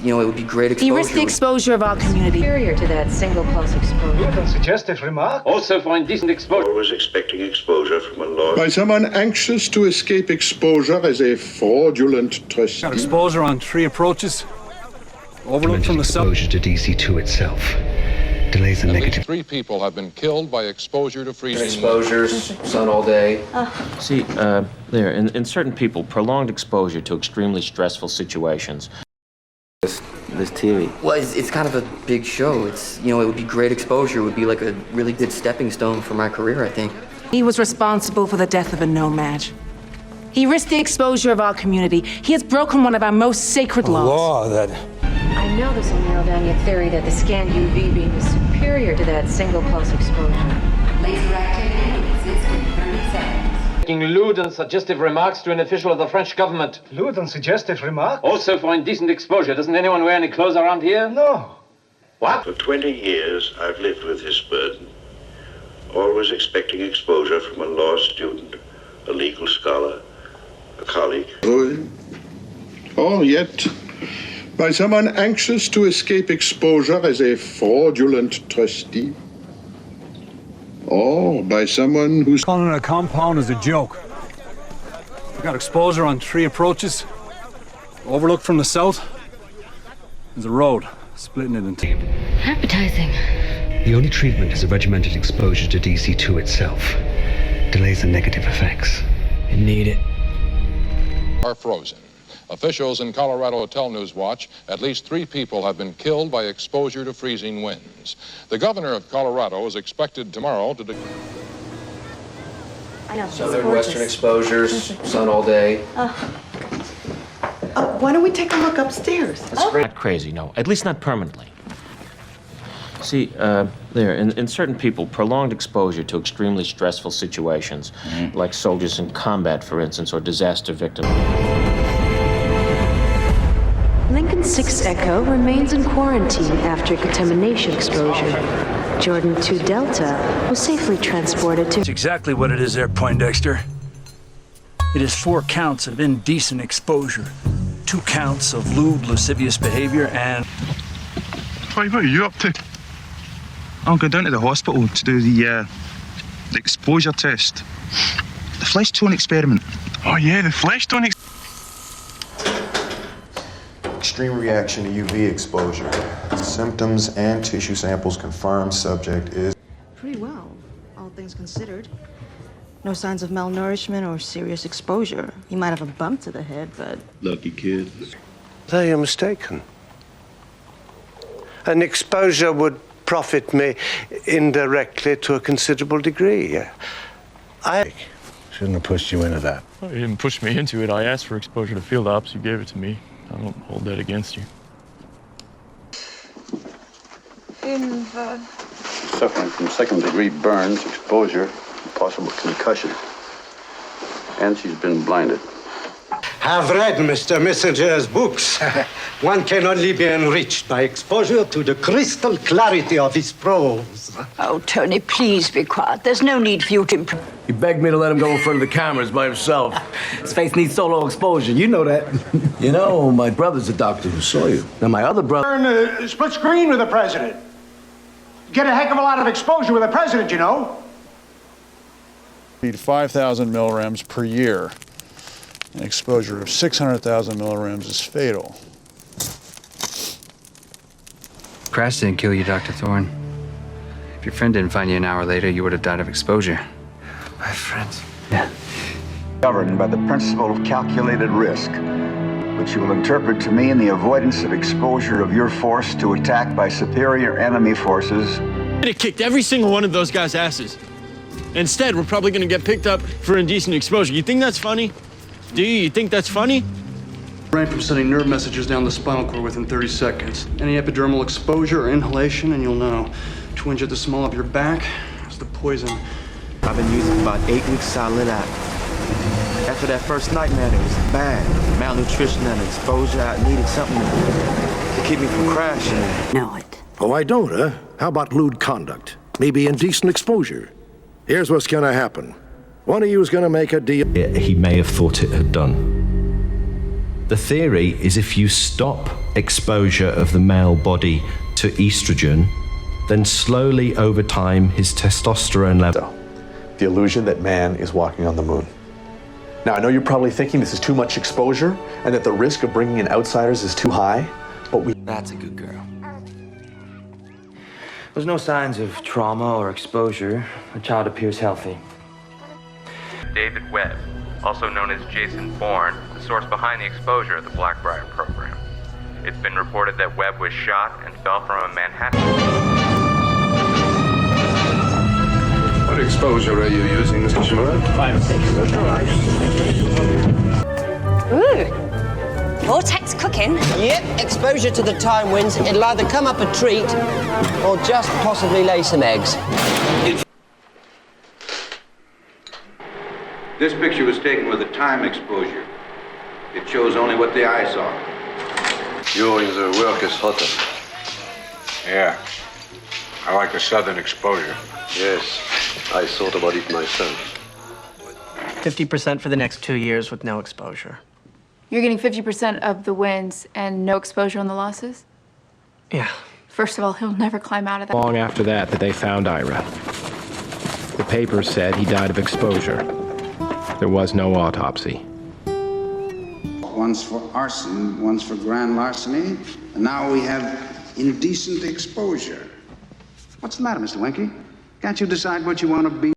it would be great exposure. He risked the exposure of our community. Superior to that single pulse exposure. Lewd and suggestive remark. Also for indecent exposure. Was expecting exposure from a law. By someone anxious to escape exposure as a fraudulent trustee. Got exposure on 3 approaches. Overlook from the south. Exposure to DC2 itself. Delays the negative. 3 people have been killed by exposure to freezing. Exposures, sun all day. See, in certain people, prolonged exposure to extremely stressful situations. This TV. Well, it's kind of a big show. It would be great exposure. It would be like a really good stepping stone for my career, I think. He was responsible for the death of a nomad. He risked the exposure of our community. He has broken one of our most sacred laws. Law that... I know this will nail down your theory that the scanned UV beam is superior to that single pulse exposure. Laser activity exists in 30 seconds. Making lewd and suggestive remarks to an official of the French government. Lewd and suggestive remark? Also for indecent exposure. Doesn't anyone wear any clothes around here? No. What? For 20 years, I've lived with this burden, always expecting exposure from a law student, a legal scholar, a colleague. Or yet, by someone anxious to escape exposure as a fraudulent trustee. Or by someone who's... Calling a compound is a joke. We got exposure on 3 approaches. Overlook from the south. There's a road, splitting it in 2. Appetizing. The only treatment is a regimented exposure to DC2 itself. Delays the negative effects. You need it. Are frozen. Officials in Colorado tell Newswatch at least 3 people have been killed by exposure to freezing winds. The governor of Colorado is expected tomorrow to... Southern western exposures, sun all day. Why don't we take a look upstairs? That's not crazy, no. At least not permanently. See, in certain people, prolonged exposure to extremely stressful situations, like soldiers in combat, for instance, or disaster victims. Lincoln 6 Echo remains in quarantine after contamination exposure. Jordan 2 Delta was safely transported to... That's exactly what it is there, Poindexter. It is 4 counts of indecent exposure, 2 counts of lewd, lascivious behavior, and... What are you up to? I'm going down to the hospital to do the exposure test. The flesh tone experiment. Oh yeah, the flesh tone Extreme reaction to UV exposure. Symptoms and tissue samples confirm subject is... Pretty well, all things considered. No signs of malnourishment or serious exposure. He might have a bump to the head, but... Lucky kid. They are mistaken. An exposure would profit me indirectly to a considerable degree. I shouldn't have pushed you into that. Well, you didn't push me into it. I asked for exposure to field ops. You gave it to me. I don't hold that against you. Suffering from second-degree burns, exposure, possible concussion. And she's been blinded. have read Mr. Messenger's books. One can only be enriched by exposure to the crystal clarity of his prose. Oh, Tony, please be quiet. There's no need for you to improve. He begged me to let him go in front of the cameras by himself. His face needs solo exposure. You know that. You know, my brother's a doctor who saw you. Now, my other brother... Turn split screen with the president. Get a heck of a lot of exposure with the president, you know. Need 5,000 millirems per year. An exposure of 600,000 millirems is fatal. Crash didn't kill you, Dr. Thorne. If your friend didn't find you an hour later, you would have died of exposure. My friend? Yeah. Governed by the principle of calculated risk, which you will interpret to mean the avoidance of exposure of your force to attack by superior enemy forces. It kicked every single one of those guys' asses. Instead, we're probably going to get picked up for indecent exposure. You think that's funny? Do you? You think that's funny? Brain from sending nerve messages down the spinal cord within 30 seconds. Any epidermal exposure or inhalation, and you'll know. Twinge at the small of your back is the poison. I've been using for about 8 weeks solid out. After that first night, man, it was bad. Malnutrition and exposure. I needed something to keep me from crashing. Know it. Oh, I don't, huh? How about lewd conduct? Maybe indecent exposure? Here's what's gonna happen. One of you is gonna make a deal. He may have thought it had done. The theory is if you stop exposure of the male body to estrogen, then slowly over time his testosterone level. The illusion that man is walking on the moon. Now, I know you're probably thinking this is too much exposure and that the risk of bringing in outsiders is too high, but we... That's a good girl. There's no signs of trauma or exposure. The child appears healthy. David Webb, also known as Jason Bourne, the source behind the exposure of the Blackbriar program. It's been reported that Webb was shot and fell from a Manhattan... What exposure are you using, Mr. Shimura? 5 Ooh. Vortex cooking? Yep, exposure to the time winds. It'll either come up a treat or just possibly lay some eggs. This picture was taken with a time exposure. It shows only what the eye saw. You in the work is hotter. Yeah. I like the southern exposure. Yes, I thought about it myself. 50% for the next 2 years with no exposure. You're getting 50% of the wins and no exposure on the losses? Yeah. First of all, he'll never climb out of that. Long after that they found Ira. The paper said he died of exposure. There was no autopsy. One's for arson, one's for grand larceny, and now we have indecent exposure. What's the matter, Mr. Winky? Can't you decide what you want to be?